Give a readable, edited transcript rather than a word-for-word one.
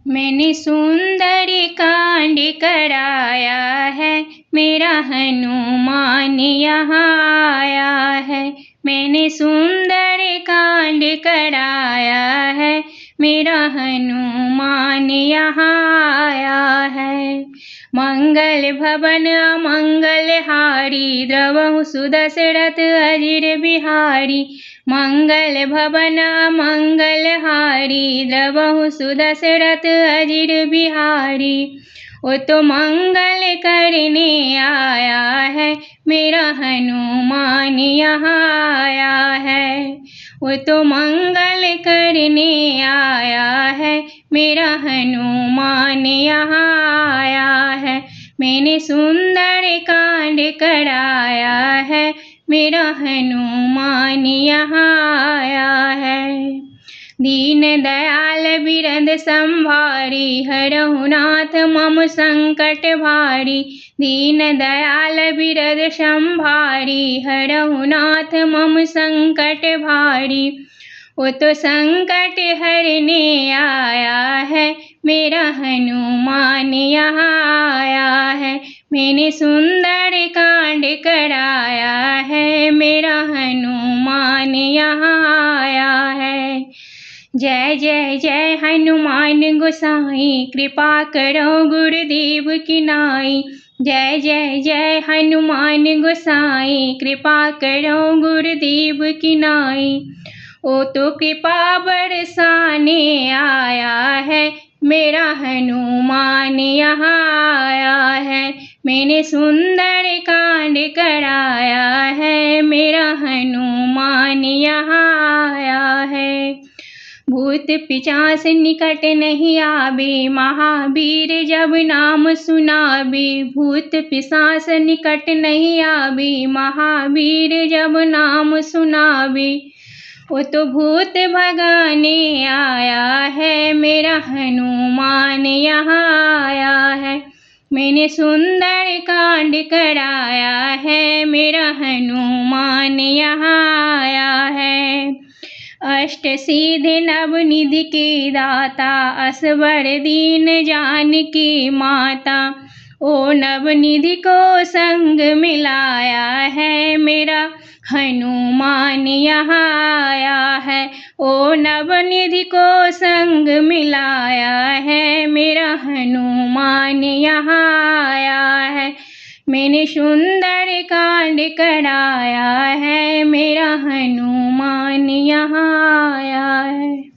मैंने सुंदर कांड कराया है, मेरा हनुमान यहाँ आया है। मैंने सुंदर कांड कराया है, मेरा हनुमान यहाँ आया है। मंगल भवन अमंगल हारी, द्रवहु सुदशरथ अजिर बिहारी। मंगल भवन अमंगल हारी, द्रवहु सुदशरथ अजिर बिहारी। वो तो मंगल करने आया है, मेरा हनुमान यहाँ आया है। वो तो मंगल करने आया है, मेरा हनुमान यहाँ आया है। मैंने सुंदर कांड कराया है, मेरा हनुमान यहाँ आया है। दीन दयाल बिरद संभारी, हरहु नाथ मम संकट भारी। दीन दयाल बिरद संभारी, हरहु नाथ मम संकट भारी। वो तो संकट हरने आया है, मेरा हनुमान यहाँ आया है। मैंने सुंदर कांड कराया है, मेरा हनुमान यहाँ आया है। जय जय जय हनुमान गोसाई, कृपा करो गुरुदेव की नाई। जय जय जय हनुमान गोसाई, कृपा करो गुरुदेव की नाई। ओ तो कृपा बरसाने आया है, मेरा हनुमान यहाँ आया है। मैंने सुंदर कांड कराया है, मेरा हनुमान यहाँ आया है। भूत पिशाच निकट नहीं आवे, महावीर जब नाम सुनावे। भूत पिशाच निकट नहीं आवे, महावीर जब नाम सुनावे। वो तो भूत भगाने आया है, मेरा हनुमान यहाँ आया है। मैंने सुंदर कांड कराया है, मेरा हनुमान यहाँ आया है। अष्ट सिद्धि नवनिधि के दाता, असवर दीन जानकी माता। ओ नवनिधि को संग मिलाया है, मेरा हनुमान यहाँ आया है। ओ नवनिधि को संग मिलाया है, मेरा हनुमान यहाँ आया है। मैंने सुंदर कांड कराया है, मेरा हनुमान यहाँ आया है।